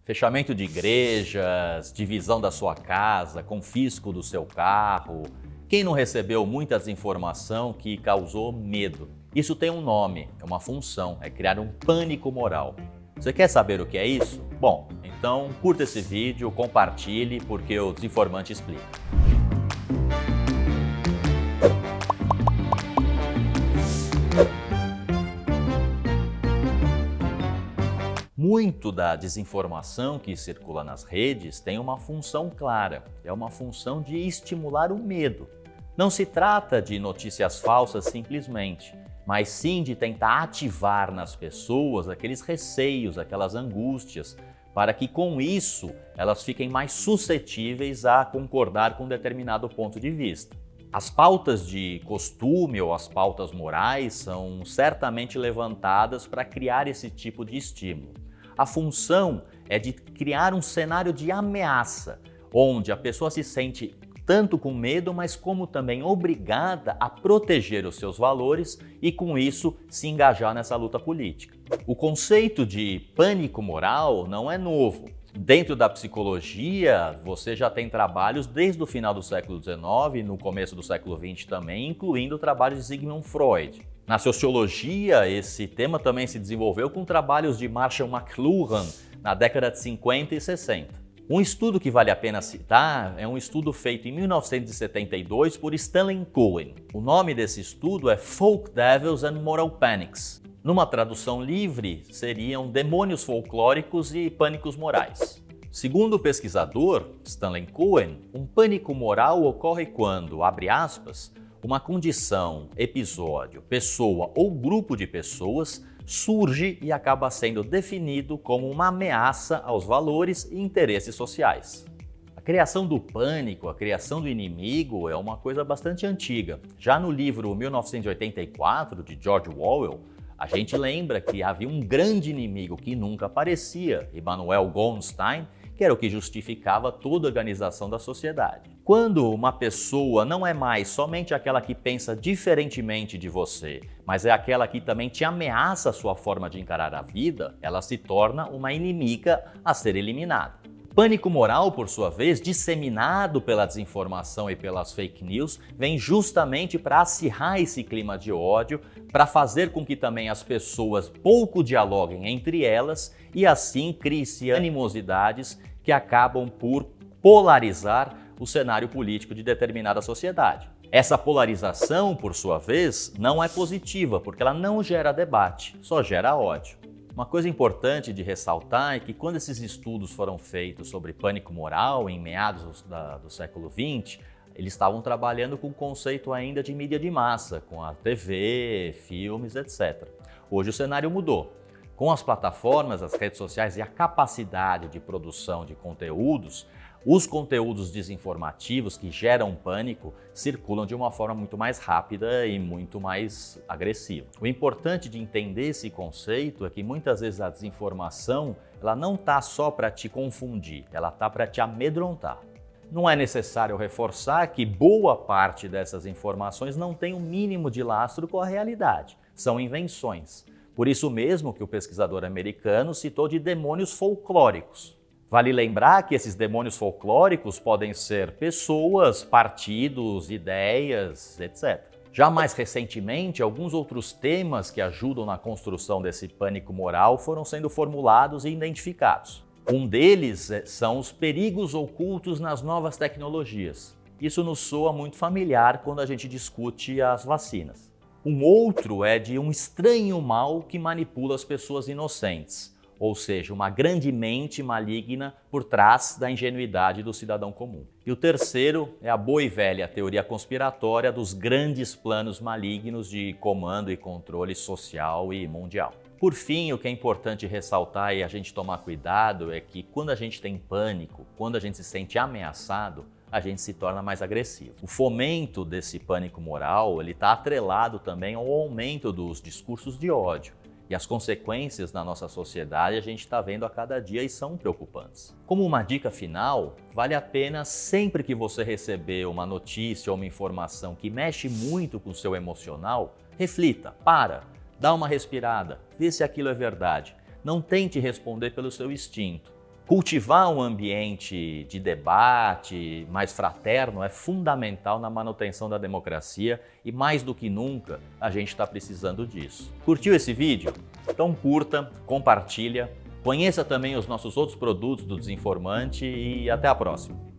Fechamento de igrejas, divisão da sua casa, confisco do seu carro. Quem não recebeu muita desinformação que causou medo? Isso tem um nome, é uma função, é criar um pânico moral. Você quer saber o que é isso? Bom, então curta esse vídeo, compartilhe, porque o Desinformante explica. Muito da desinformação que circula nas redes tem uma função clara, é uma função de estimular o medo. Não se trata de notícias falsas simplesmente, mas sim de tentar ativar nas pessoas aqueles receios, aquelas angústias, para que com isso elas fiquem mais suscetíveis a concordar com determinado ponto de vista. As pautas de costume ou as pautas morais são certamente levantadas para criar esse tipo de estímulo. A função é de criar um cenário de ameaça, onde a pessoa se sente tanto com medo, mas como também obrigada a proteger os seus valores e com isso se engajar nessa luta política. O conceito de pânico moral não é novo. Dentro da psicologia, você já tem trabalhos desde o final do século XIX e no começo do século XX também, incluindo o trabalho de Sigmund Freud. Na sociologia, esse tema também se desenvolveu com trabalhos de Marshall McLuhan na década de 50 e 60. Um estudo que vale a pena citar é um estudo feito em 1972 por Stanley Cohen. O nome desse estudo é Folk Devils and Moral Panics. Numa tradução livre, seriam demônios folclóricos e pânicos morais. Segundo o pesquisador Stanley Cohen, um pânico moral ocorre quando, abre aspas, uma condição, episódio, pessoa ou grupo de pessoas surge e acaba sendo definido como uma ameaça aos valores e interesses sociais. A criação do pânico, a criação do inimigo é uma coisa bastante antiga. Já no livro 1984, de George Orwell, a gente lembra que havia um grande inimigo que nunca aparecia, Immanuel Goldstein, que era o que justificava toda a organização da sociedade. Quando uma pessoa não é mais somente aquela que pensa diferentemente de você, mas é aquela que também te ameaça a sua forma de encarar a vida, ela se torna uma inimiga a ser eliminada. Pânico moral, por sua vez, disseminado pela desinformação e pelas fake news, vem justamente para acirrar esse clima de ódio, para fazer com que também as pessoas pouco dialoguem entre elas e assim crie-se animosidades que acabam por polarizar o cenário político de determinada sociedade. Essa polarização, por sua vez, não é positiva, porque ela não gera debate, só gera ódio. Uma coisa importante de ressaltar é que quando esses estudos foram feitos sobre pânico moral em meados do século XX, eles estavam trabalhando com o conceito ainda de mídia de massa, com a TV, filmes, etc. Hoje o cenário mudou. Com as plataformas, as redes sociais e a capacidade de produção de conteúdos, os conteúdos desinformativos que geram pânico circulam de uma forma muito mais rápida e muito mais agressiva. O importante de entender esse conceito é que muitas vezes a desinformação ela não está só para te confundir, ela está para te amedrontar. Não é necessário reforçar que boa parte dessas informações não tem o mínimo de lastro com a realidade, são invenções. Por isso mesmo que o pesquisador americano citou de demônios folclóricos. Vale lembrar que esses demônios folclóricos podem ser pessoas, partidos, ideias, etc. Já mais recentemente, alguns outros temas que ajudam na construção desse pânico moral foram sendo formulados e identificados. Um deles são os perigos ocultos nas novas tecnologias. Isso nos soa muito familiar quando a gente discute as vacinas. Um outro é de um estranho mal que manipula as pessoas inocentes. Ou seja, uma grande mente maligna por trás da ingenuidade do cidadão comum. E o terceiro é a boa e velha teoria conspiratória dos grandes planos malignos de comando e controle social e mundial. Por fim, o que é importante ressaltar e a gente tomar cuidado é que quando a gente tem pânico, quando a gente se sente ameaçado, a gente se torna mais agressivo. O fomento desse pânico moral está atrelado também ao aumento dos discursos de ódio. E as consequências na nossa sociedade a gente está vendo a cada dia e são preocupantes. Como uma dica final, vale a pena sempre que você receber uma notícia ou uma informação que mexe muito com o seu emocional, reflita, dá uma respirada, vê se aquilo é verdade. Não tente responder pelo seu instinto. Cultivar um ambiente de debate mais fraterno é fundamental na manutenção da democracia e, mais do que nunca, a gente está precisando disso. Curtiu esse vídeo? Então curta, compartilha, conheça também os nossos outros produtos do Desinformante e até a próxima!